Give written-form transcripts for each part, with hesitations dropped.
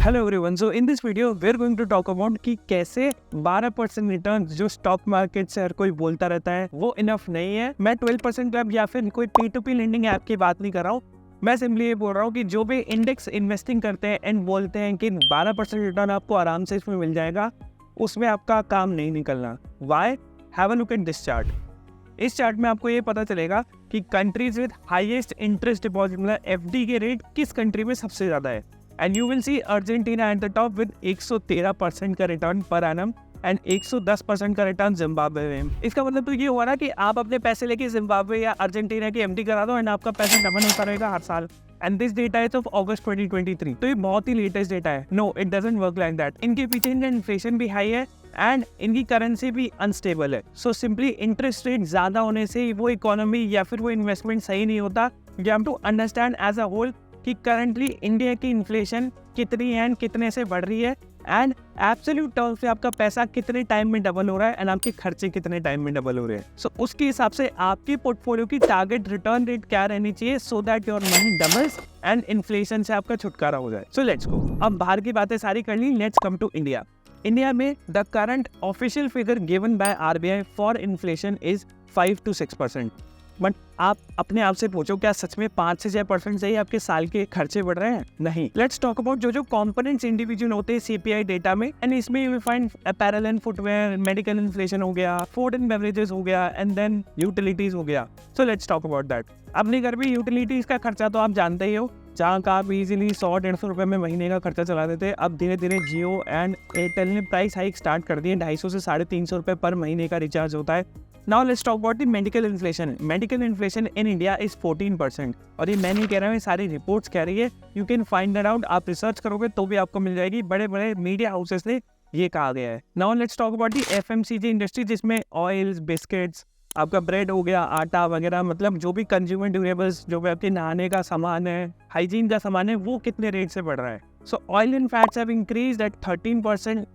Hello everyone, so in this video we are going to talk about कि कैसे 12% return जो stock market से हर कोई बोलता रहता है वो इनफ नहीं है। मैं 12% क्लब या फिर कोई P2P लेंडिंग ऐप की बात नहीं कर रहा हूँ। मैं सिंपली ये बोल रहा हूँ कि जो भी इंडेक्स इन्वेस्टिंग करते हैं एंड बोलते हैं कि 12% रिटर्न आपको आराम से इसमें मिल जाएगा, उसमें आपका काम नहीं निकलना। Why? Have a look at this chart. इस चार्ट में आपको ये पता चलेगा कि countries with highest interest deposit मतलब FD के रेट किस कंट्री में सबसे ज्यादा है। And you will see Argentina at the top with 113% का रिटर्न पर एनम एंड 110% का रिटर्न जिम्बाब्वे में। इसका मतलब तो ये हुआ ना कि आप अपने पैसे लेके जिम्बाब्वे या अर्जेंटीना की MD करा दो एंड आपका पैसा डबल होता रहेगा हर साल। And this data is of August 2023। तो ये बहुत ही लेटेस्ट डेटा है। No, it doesn't work like that. इनके पीछे इनका इन्फ्लेशन भी हाई है एंड इनकी करेंसी भी अनस्टेबल है। सो सिंपली इंटरेस्ट रेट ज्यादा होने से वो इकोनॉमी या फिर वो इन्वेस्टमेंट सही नहीं होता। You have to understand as a whole कि करंटली इंडिया की इन्फ्लेशन कितनी है एंड कितने से बढ़ रही है एंड एब्सोल्यूट टर्म्स पे आपका पैसा कितने टाइम में डबल हो रहा है एंड आपके खर्चे कितने टाइम में डबल हो रहे हैं। सो उसके हिसाब से आपके पोर्टफोलियो की टारगेट रिटर्न रेट क्या रहनी चाहिए so that your money doubles and inflation से आपका छुटकारा हो जाए। So let's go. अब बाहर की बातें सारी कर ली, let's come to India. India में the current official figure given by RBI for inflation is 5 to 6%। But आप अपने आप से पूछो, क्या सच में 5 से 6% से ही आपके साल के खर्चे बढ़ रहे हैं? नहीं। लेट्स टॉक अबाउट जो कंपोनेंट्स इंडिविजुअल होते हैं CPI डेटा में, एंड इसमें you will find apparel and footwear, medical inflation हो गया, फूड एंड बेवरेजेस हो गया एंड देन यूटिलिटीज हो गया। So let's talk about that. अपने घर में यूटिलिटीज का खर्चा तो आप जानते ही हो, जहाँ का आप इजीली 100-150 रुपये में महीने का खर्चा चला देते हैं। अब धीरे धीरे जियो एंड एयरटेल ने प्राइस हाइक स्टार्ट कर दिए। 250 से 350 रुपये पर महीने का रिचार्ज होता है। Now let's talk about the medical inflation. Medical inflation in India is 14%। और ये मैं नहीं कह रहा हूँ, ये सारी रिपोर्ट्स कह रही है। You can find that out. आप रिसर्च करोगे तो भी आपको मिल जाएगी। बड़े बड़े मीडिया हाउसेस ने ये कहा गया है। Now let's talk about the FMCG industry, जिसमें ऑयल्स, बिस्किट्स, आपका ब्रेड हो गया, आटा वगैरह, मतलब जो भी कंज्यूमर ड्यूरेबल्स, जो भी आपके नहाने का सामान है, हाइजीन का सामान है, वो कितने रेट से बढ़ रहा है। So oil and fats have increased at 13%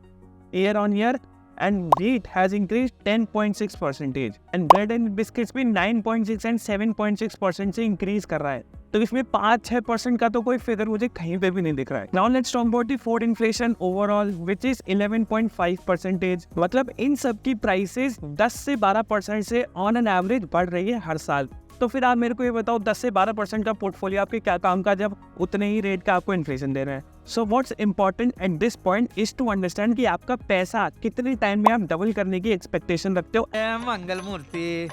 year on year and wheat has increased 10.6% and bread and biscuits भी 9.6 and 7.6% से increase कर रहा है। तो इसमें 5-6% का तो कोई फिगर मुझे कहीं पे भी नहीं दिख रहा है। Now let's talk about the food inflation overall which is 11.5%। मतलब इन सब की प्राइसेस 10 से 12% से ऑन एन एवरेज बढ़ रही है हर साल। तो फिर आप मेरे को ये बताओ, 10 से 12% का पोर्टफोलियो आपके क्या काम का जब उतने ही रेट का आपको इन्फ्लेशन दे रहे हैं। So what's important at this point is to understand कि आपका पैसा कितने टाइम में आप डबल करने की एक्सपेक्टेशन रखते हो। मंगल मूर्ति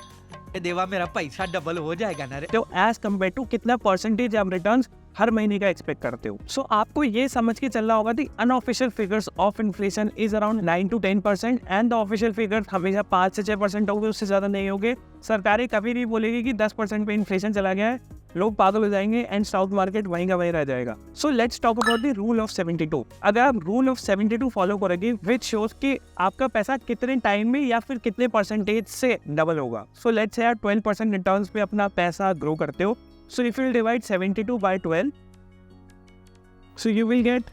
देवा, मेरा पैसा डबल हो जाएगा ना रे। तो एज कम्पेयर टू कितना परसेंटेज आप रिटर्न्स हर महीने का एक्सपेक्ट करते हो। सो आपको ये समझ के चलना होगा कि unofficial figures of inflation is around 9 to 10% and the official figure हमेशा 5 से 6% होंगे, उससे ज्यादा नहीं होंगे। सरकारें कभी नहीं बोलेगी कि 10% पे इन्फ्लेशन चला गया है, लोग पागल हो जाएंगे एंड स्टॉक मार्केट वहीं का वहीं रह जाएगा। So let's talk about the rule of 72। अगर आप रूल ऑफ 72 फॉलो करोगे विच शोज कि आपका पैसा कितने टाइम में या फिर कितने परसेंटेज से डबल होगा। सो लेट्स से आप 12% रिटर्न्स पे अपना पैसा ग्रो करते हो। सो if you divide 72 by 12, so you will get,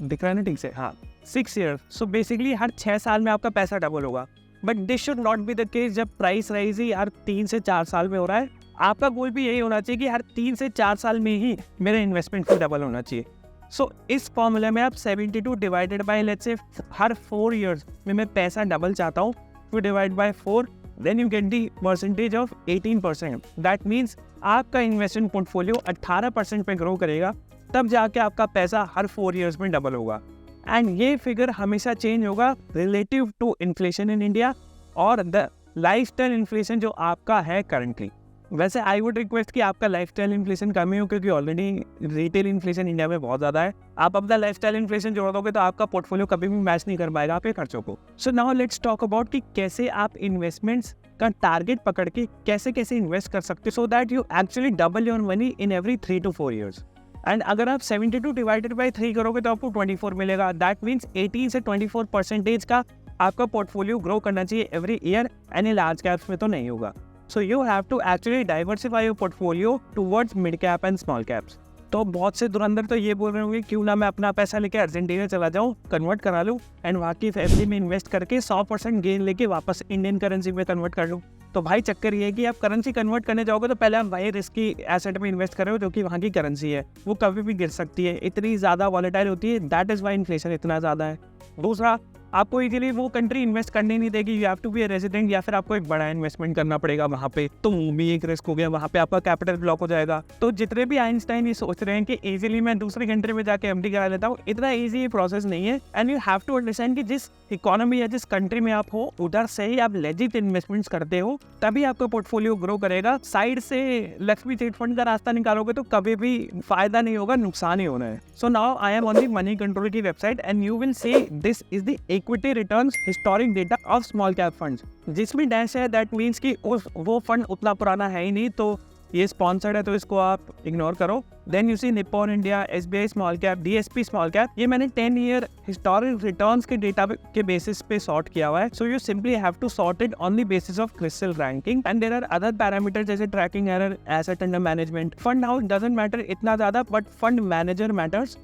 दिख रहा है ना ठीक से? हाँ, 6 years। सो बेसिकली हर 6 साल में आपका पैसा डबल होगा। But this should not be the case. जब प्राइस राइज ही हर 3 से 4 साल में हो रहा है, आपका गोल भी यही होना चाहिए कि हर 3 से 4 साल में ही मेरा इन्वेस्टमेंट भी डबल होना चाहिए। सो इस फॉर्मूला में आप 72 divided by let's say her 4 years में मैं पैसा डबल चाहता हूँ, फिर divide by 4, then you get the percentage of 18%। That means आपका इन्वेस्टमेंट पोर्टफोलियो 18% पे ग्रो करेगा, तब जाके आपका पैसा हर 4 years में डबल होगा। एंड ये फिगर हमेशा चेंज होगा relative to inflation in India और द लाइफस्टाइल इन्फ्लेशन जो आपका है करंटली। वैसे आई वुड रिक्वेस्ट कि आपका लाइफस्टाइल इन्फ्लेशन कम ही हो, क्योंकि ऑलरेडी रिटेल इन्फ्लेशन इंडिया में बहुत ज़्यादा है। आप अपना लाइफस्टाइल इन्फ्लेशन जोड़ दोगे तो आपका पोर्टफोलियो कभी भी मैच नहीं कर पाएगा आपके खर्चों को। So now let's talk about कि कैसे आप इन्वेस्टमेंट्स का टारगेट पकड़ के कैसे कैसे इन्वेस्ट कर सकते हो so that you actually double your money in every 3 to 4 years। And अगर आप 72 डिवाइडेड बाई 3 करोगे तो आपको 24 मिलेगा। दैट मीन्स 18 से 24% का आपका पोर्टफोलियो ग्रो करना चाहिए एवरी ईयर, एंड ये लार्ज कैप्स में तो नहीं होगा। So you have to actually diversify your portfolio towards mid cap and small caps. तो बहुत से धुरंधर तो ये बोल रहे होंगे क्यों ना मैं अपना पैसा लेके अर्जेंटीना चला जाऊँ, कन्वर्ट करा लूँ एंड वहाँ की FD में इन्वेस्ट करके 100% गेन लेके वापस इंडियन करेंसी में कन्वर्ट कर लूँ। तो भाई चक्कर ये है कि आप करेंसी कन्वर्ट करने जाओगे तो पहले आप वही रिस्की एसेट में इन्वेस्ट कर रहे हो जो कि वहाँ की करेंसी है, वो कभी भी गिर सकती है, इतनी ज़्यादा वॉलेटाइल होती है, दैट इज़ वाई इन्फ्लेशन इतना ज़्यादा है। दूसरा, आपको इजीली वो कंट्री इन्वेस्ट करने नहीं देगी, you have to be a resident या फिर आपको एक बड़ा इन्वेस्टमेंट करना पड़ेगा वहाँ पे, तो वो भी एक रिस्क हो गया, वहाँ पे आपका कैपिटल ब्लॉक हो जाएगा। तो जितने भी आइंस्टाइन ये सोच रहे हैं कि इजीली मैं दूसरी कंट्री में जाके एमडी करा लेता हूँ, इतना ईजी प्रोसेस नहीं है। And you have to understand कि जिस इकोनॉमी या जिस कंट्री में आप हो उधर से ही आप लेजिट इन्वेस्टमेंट्स करते हो, तभी आपका पोर्टफोलियो ग्रो करेगा। साइड से लक्ष्मी चिट फंड का रास्ता निकालोगे तो कभी भी फायदा नहीं होगा, नुकसान ही होना है। So now I am on the money control की website and you will see this is the equity returns historic data of small cap funds, जिसमें डैश है, दैट मीन्स कि वो फंड उतना पुराना है ही नहीं, तो ये स्पॉन्सर्ड है तो इसको आप इग्नोर करो। Then you see Nippon India, SBI small cap, DSP small cap, ये मैंने 10 ईयर हिस्टोरिक रिटर्न्स के डेटा के बेसिस पे सॉर्ट किया हुआ है। So you simply have to sort it on the basis of crystal ranking and there are other parameter जैसे tracking error, asset under management. Fund house doesn't matter इतना ज्यादा, but fund manager matters.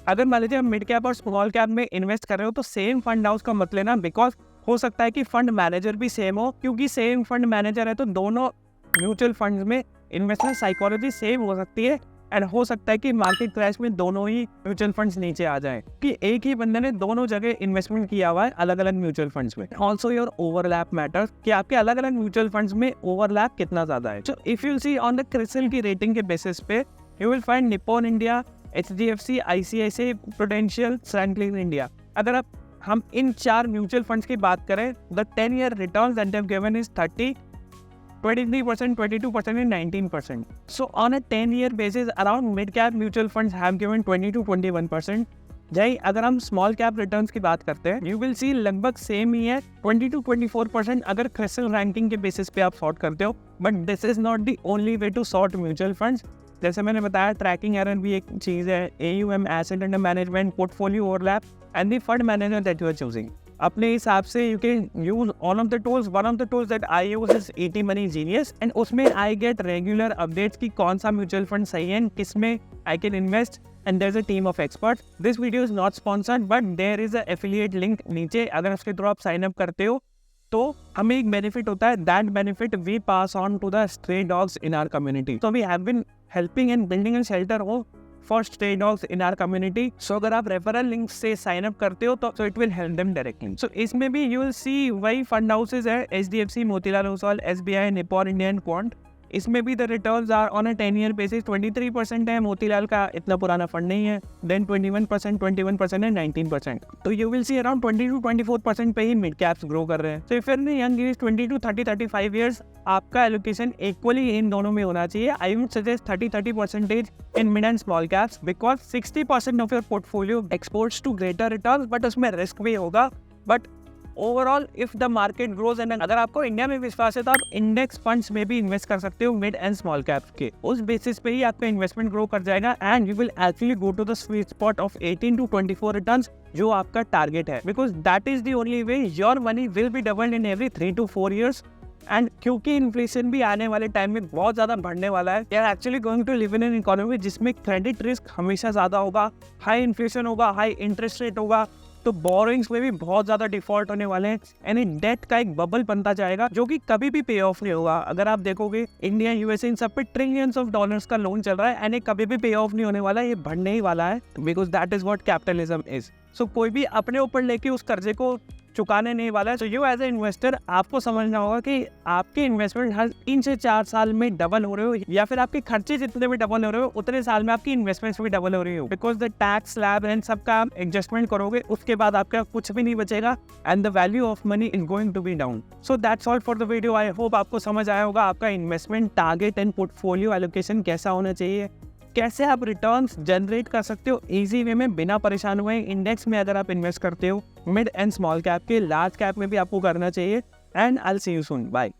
अगर मान लीजिए आप mid cap और small cap में invest कर रहे हो तो सेम फंड हाउस का मत लेना, बिकॉज हो सकता है कि फंड मैनेजर भी सेम हो, क्योंकि सेम फंड मैनेजर है तो दोनों म्यूचुअल फंड्स में इन्वेस्टमेंट साइकोलॉजी सेम हो सकती है एंड हो सकता है कि मार्केट क्रैश में दोनों ही म्यूचुअल फंड्स नीचे आ जाएं, कि एक ही बंदे ने दोनों जगह इन्वेस्टमेंट किया हुआ है अलग अलग म्यूचुअल फंड्स में। ऑल्सो योर ओवरलैप मैटर्स, कि आपके अलग अलग म्यूचुअल फंड्स में ओवरलैप कितना ज्यादा है। So if you see on the crystal की रेटिंग के बेसिस पे you will find Nippon India, HDFC, ICICI Prudential, Franklin India. अगर हम इन 4 म्यूचुअल फंड्स की बात करें, the 10 year returns that they have given is 30, 23%, 22% and 19%. So on a 10-year basis, around mid-cap mutual funds have given 20-21%. जय अगर हम small cap returns की बात करते हैं, यू विल सी लगभग सेम ही है, 20-24% अगर क्रिस्टल रैंकिंग के बेसिस पे आप सॉर्ट करते हो। But this is not the only way to sort mutual funds. जैसे मैंने बताया, ट्रैकिंग एरर भी एक चीज़ है, AUM, asset under management, portfolio overlap and the fund manager that you are choosing. अपने हिसाब से you can use all of the tools. One of the tools that I use is ET Money Genius and उसमें I gate regular updates की कौन सा mutual fund सही है, किस में I can invest, and there's a team of experts. This video is not sponsored, but there is a affiliate link नीचे। अगर उसके थ्रू आप साइन अप करते हो तो हमें एक बेनिफिट होता है, that benefit we pass on to the stray dogs in our community. So we have been helping and building a shelter for stray dogs in our community. So अगर आप referral link से sign up करते हो तो it will help them directly. So इसमें भी you will see वही fund houses है, HDFC, Motilal Oswal, SBI, Nippon India and Quant. इसमें भी the returns are on a 10 year basis 23% है, मोतीलाल का इतना पुराना फंड नहीं है, देन 21%, 21% एंड 19%। तो यू विल सी अराउंड 20-24% पे ही मिड कैप्स ग्रो कर रहे हैं। तो if in young age 20-30-35 years आपका एलोकेशन इक्वली इन दोनों में होना चाहिए। I would suggest 30% in mid and small caps, because 60% of your portfolio exports to greater returns, but उसमें रिस्क भी होगा। But overall if the market grows and अगर आपको इंडिया में विश्वास है तो आप इंडेक्स फंड्स में भी इन्वेस्ट कर सकते हो मिड एंड स्मॉल कैप्स के। उस बेसिस पे ही आपका इन्वेस्टमेंट ग्रो कर जाएगा and you will actually go to the sweet spot of 18-24 returns, जो आपका टारगेट है, because that is the only way your money will be doubled in every 3 to 4 years। And क्योंकि inflation भी आने वाले time में बहुत ज्यादा बढ़ने वाला है, we are actually going to live in an economy जिसमें क्रेडिट रिस्क हमेशा ज्यादा होगा, हाई इन्फ्लेशन होगा, हाई इंटरेस्ट रेट होगा, तो बोरिंग्स में भी बहुत ज्यादा डिफॉल्ट होने वाले हैं एंड डेट का एक बबल बनता जाएगा जो कि कभी भी पे ऑफ नहीं होगा। अगर आप देखोगे इंडिया, USA इन सब पे ट्रिलियंस ऑफ डॉलर्स का लोन चल रहा है एंड ये कभी भी पे ऑफ नहीं होने वाला, ये बढ़ने ही वाला है, because that is what capitalism is. So कोई भी अपने ऊपर लेके उस कर्जे को चुकाने नहीं वाला है। तो यू एज ए इन्वेस्टर आपको समझना होगा कि आपके इन्वेस्टमेंट हर 3 से 4 साल में डबल हो रहे हो, या फिर आपके खर्चे जितने भी डबल हो रहे हो उतने साल में आपकी इन्वेस्टमेंट्स भी डबल हो रही हो, because the tax slab and सबका आप एडजस्टमेंट करोगे, उसके बाद आपका कुछ भी नहीं बचेगा and the value of money is going to be down. So that's all for the video. I hope आपको समझ आया होगा आपका investment target and portfolio allocation कैसा होना चाहिए, कैसे आप रिटर्न्स जनरेट कर सकते हो इजी वे में बिना परेशान हुए। इंडेक्स में अगर आप इन्वेस्ट करते हो मिड एंड स्मॉल कैप के, लार्ज कैप में भी आपको करना चाहिए। And I will see you soon, bye.